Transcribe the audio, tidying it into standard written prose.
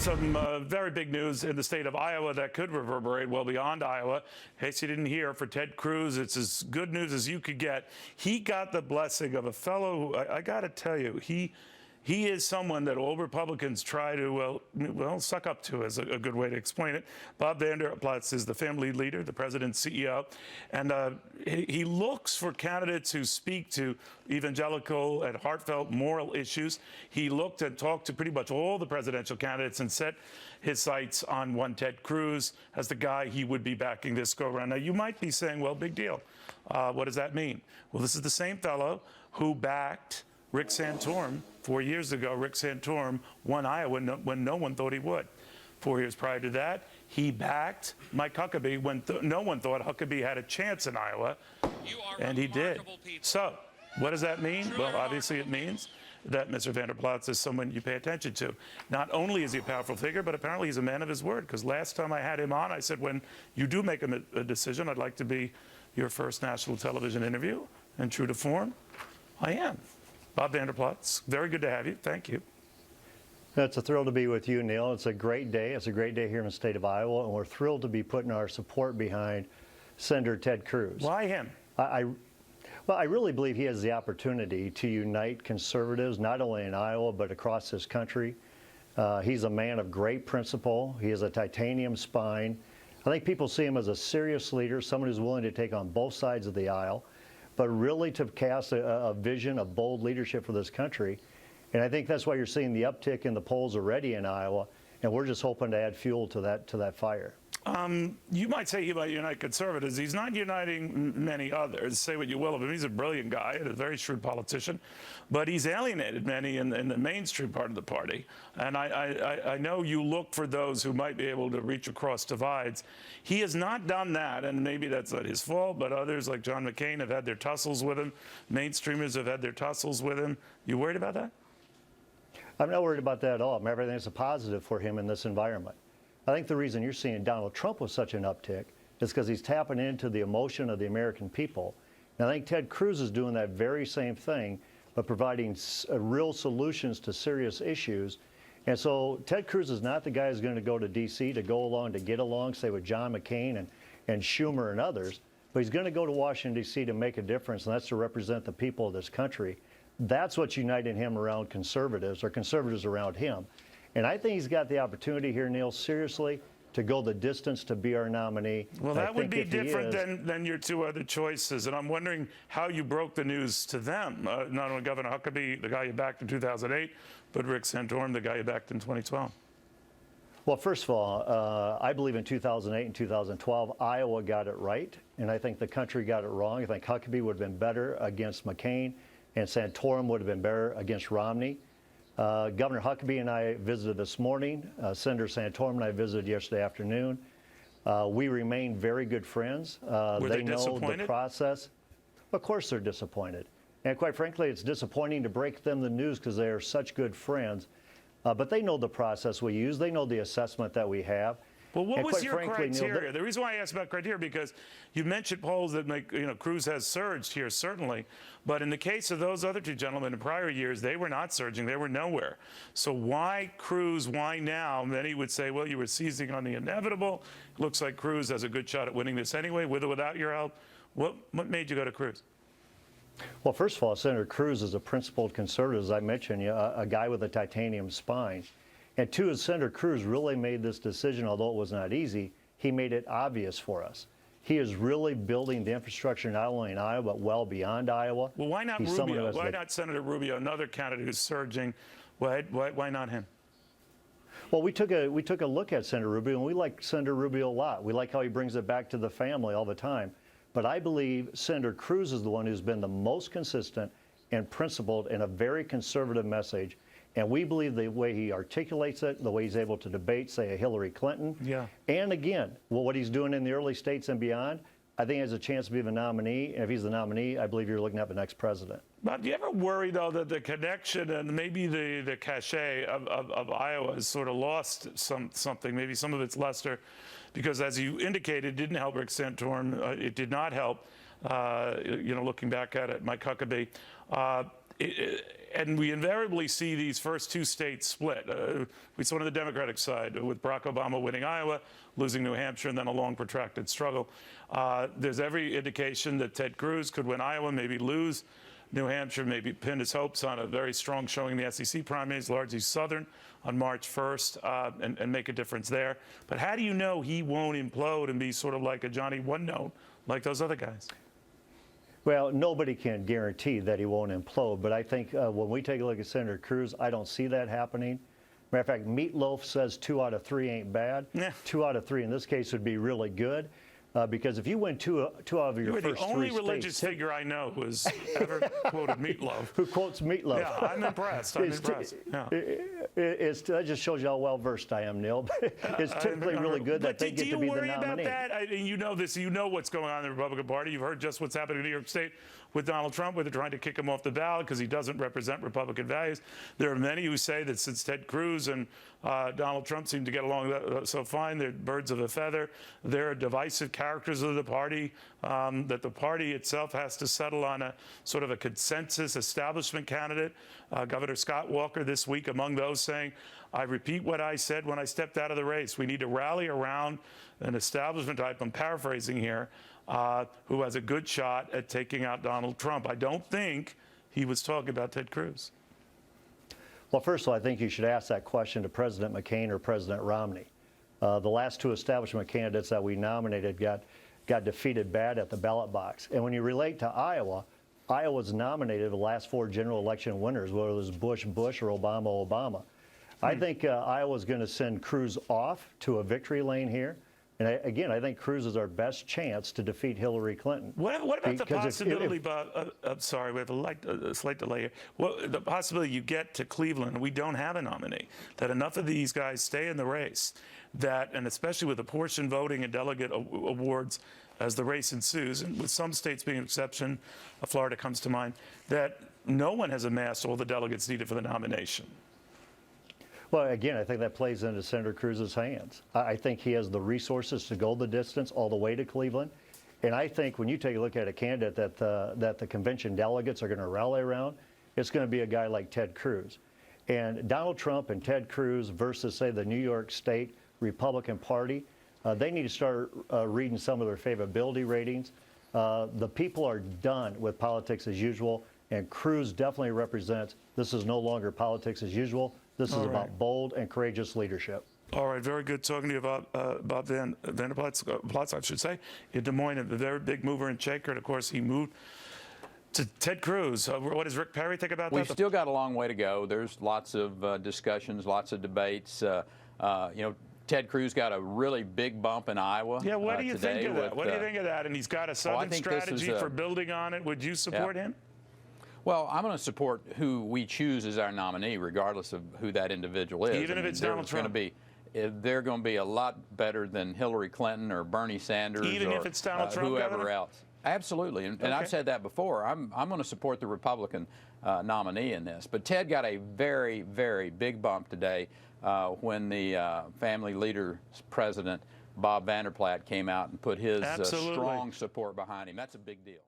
some very big news in the state of Iowa that could reverberate well beyond Iowa. In case you didn't hear, for Ted Cruz, it's as good news as you could get. He got the blessing of a fellow who, I got to tell you, he is someone that all Republicans try to, well, suck up to, is a good way to explain it. Vander Plaats is the family leader, the president's CEO, and he looks for candidates who speak to evangelical and heartfelt moral issues. He looked and talked to pretty much all the presidential candidates and set his sights on one Ted Cruz as the guy he would be backing this go-around. Now, you might be saying, well, big deal. What does that mean? Well, this is the same fellow who backed Rick Santorum 4 years ago. Rick Santorum won Iowa when no one thought he would. 4 years prior to that, he backed Mike Huckabee when no one thought Huckabee had a chance in Iowa, and he did. So what does that mean? Well, obviously it means that Mr. Vander Plaats is someone you pay attention to. Not only is he a powerful figure, but apparently he's a man of his word, because last time I had him on, I said, when you do make a decision, I'd like to be your first national television interview, and true to form, I am. Vander Plaats, very good to have you. Thank you. It's a thrill to be with you, Neil. It's a great day. It's a great day here in the state of Iowa, and we're thrilled to be putting our support behind Senator Ted Cruz. Why him? Well, I really believe he has the opportunity to unite conservatives, not only in Iowa, but across this country. He's a man of great principle. He has a titanium spine. I think people see him as a serious leader, someone who's willing to take on both sides of the aisle, but really to cast a vision of bold leadership for this country. And I think that's why you're seeing the uptick in the polls already in Iowa, and we're just hoping to add fuel to that fire. You might say he might unite conservatives. He's not uniting many others. Say what you will of him. He's a brilliant guy and a very shrewd politician, but he's alienated many in the mainstream part of the party. And I know you look for those who might be able to reach across divides. He has not done that, and maybe that's not his fault, but others like John McCain have had their tussles with him. Mainstreamers have had their tussles with him. You worried about that? I'm not worried about that at all. I think it's a positive for him in this environment. I think the reason you're seeing Donald Trump with such an uptick is because he's tapping into the emotion of the American people. And I think Ted Cruz is doing that very same thing, but providing real solutions to serious issues. And so Ted Cruz is not the guy who's going to go to D.C. to go along, to get along, say, with John McCain and Schumer and others, but he's going to go to Washington, D.C. to make a difference, and that's to represent the people of this country. That's what's uniting him around conservatives, or conservatives around him. And I think he's got the opportunity here, Neil, seriously, to go the distance to be our nominee. Well, that would be different than your two other choices. And I'm wondering how you broke the news to them. Not only Governor Huckabee, the guy you backed in 2008, but Rick Santorum, the guy you backed in 2012. Well, first of all, I believe in 2008 and 2012, Iowa got it right. And I think the country got it wrong. I think Huckabee would have been better against McCain, and Santorum would have been better against Romney. Governor Huckabee and I visited this morning. Senator Santorum and I visited yesterday afternoon. We remain very good friends. They know the process. Of course they're disappointed. And quite frankly, it's disappointing to break them the news because they are such good friends. But they know the process we use. They know the assessment that we have. Well, what was your criteria? The reason why I asked about criteria, because you mentioned polls that make, Cruz has surged here, certainly. But in the case of those other two gentlemen in prior years, they were not surging. They were nowhere. So why Cruz? Why now? Many would say, well, you were seizing on the inevitable. It looks like Cruz has a good shot at winning this anyway, with or without your help. What made you go to Cruz? Well, first of all, Senator Cruz is a principled conservative, as I mentioned, a guy with a titanium spine. And two, as Senator Cruz really made this decision, although it was not easy, he made it obvious for us. He is really building the infrastructure not only in Iowa, but well beyond Iowa. Well, why not Rubio? Why not Senator Rubio, another candidate who's surging? Why not him? Well, we took a look at Senator Rubio, and we like Senator Rubio a lot. We like how he brings it back to the family all the time. But I believe Senator Cruz is the one who's been the most consistent and principled in a very conservative message. And we believe the way he articulates it, the way he's able to debate, say, a Hillary Clinton. Yeah. And again, what he's doing in the early states and beyond, I think he has a chance to be the nominee. And if he's the nominee, I believe you're looking at the next president. Bob, do you ever worry, though, that the connection and maybe the cachet of Iowa has sort of lost something, maybe some of its luster? Because as you indicated, it didn't help Rick Santorum. It did not help, looking back at it, Mike Huckabee. and we invariably see these first two states split. We saw on the Democratic side with Barack Obama winning Iowa, losing New Hampshire, and then a long protracted struggle. There's every indication that Ted Cruz could win Iowa, maybe lose New Hampshire, maybe pin his hopes on a very strong showing in the SEC primaries, largely Southern, on March 1st, and make a difference there. But how do you know he won't implode and be sort of like a Johnny One-Note like those other guys? Well, nobody can guarantee that he won't implode, but I think when we take a look at Senator Cruz, I don't see that happening. Matter of fact, Meatloaf says 2 out of 3 ain't bad. Yeah. 2 out of 3 in this case would be really good. Because if you win two out of your first 3 states... You're the only religious figure I know who has ever quoted Meatloaf. Who quotes Meatloaf. Yeah, I'm impressed. I'm impressed. Yeah. That just shows you how well-versed I am, Neil. It's typically really good that they get to be the nominee. Do you worry about that? You know this. You know what's going on in the Republican Party. You've heard just what's happening in New York State with Donald Trump, where they're trying to kick him off the ballot because he doesn't represent Republican values. There are many who say that since Ted Cruz and Donald Trump seem to get along so fine, they're birds of a feather. They're divisive characters of the party, that the party itself has to settle on a sort of a consensus establishment candidate. Governor Scott Walker this week among those saying, I repeat what I said when I stepped out of the race. We need to rally around an establishment type, I'm paraphrasing here, who has a good shot at taking out Donald Trump. I don't think he was talking about Ted Cruz. Well, first of all, I think you should ask that question to President McCain or President Romney. The last 2 establishment candidates that we nominated got defeated bad at the ballot box. And when you relate to Iowa, Iowa's nominated the last 4 general election winners, whether it was Bush or Obama. I think Iowa's going to send Cruz off to a victory lane here. And again, I think Cruz is our best chance to defeat Hillary Clinton. What about the possibility, I'm sorry, we have a slight delay here. Well, the possibility you get to Cleveland and we don't have a nominee, that enough of these guys stay in the race, that, and especially with apportioned voting and delegate awards as the race ensues, and with some states being an exception, Florida comes to mind, that no one has amassed all the delegates needed for the nomination. Well, again, I think that plays into Senator Cruz's hands. I think he has the resources to go the distance all the way to Cleveland. And I think when you take a look at a candidate that the convention delegates are going to rally around, it's going to be a guy like Ted Cruz. And Donald Trump and Ted Cruz versus, say, the New York State Republican Party, they need to start reading some of their favorability ratings. The people are done with politics as usual, and Cruz definitely represents this is no longer politics as usual. This is about bold and courageous leadership. All right, very good talking to you about Vander Plaats, I should say, in Des Moines, a very big mover and shaker. And of course, he moved to Ted Cruz. What does Rick Perry think about that? We've still got a long way to go. There's lots of discussions, lots of debates. You know, Ted Cruz got a really big bump in Iowa. Yeah, what do you think of that? What do you think of that? And he's got a Southern strategy for building on it. Would you support him? Well, I'm going to support who we choose as our nominee, regardless of who that individual is. Even if it's Donald Trump? They're going to be a lot better than Hillary Clinton or Bernie Sanders even if it's Donald Trump, whoever else. Absolutely, and I've said that before. I'm going to support the Republican nominee in this. But Ted got a very, very big bump today when the family leader president, Bob Vander Plaats, came out and put his strong support behind him. That's a big deal.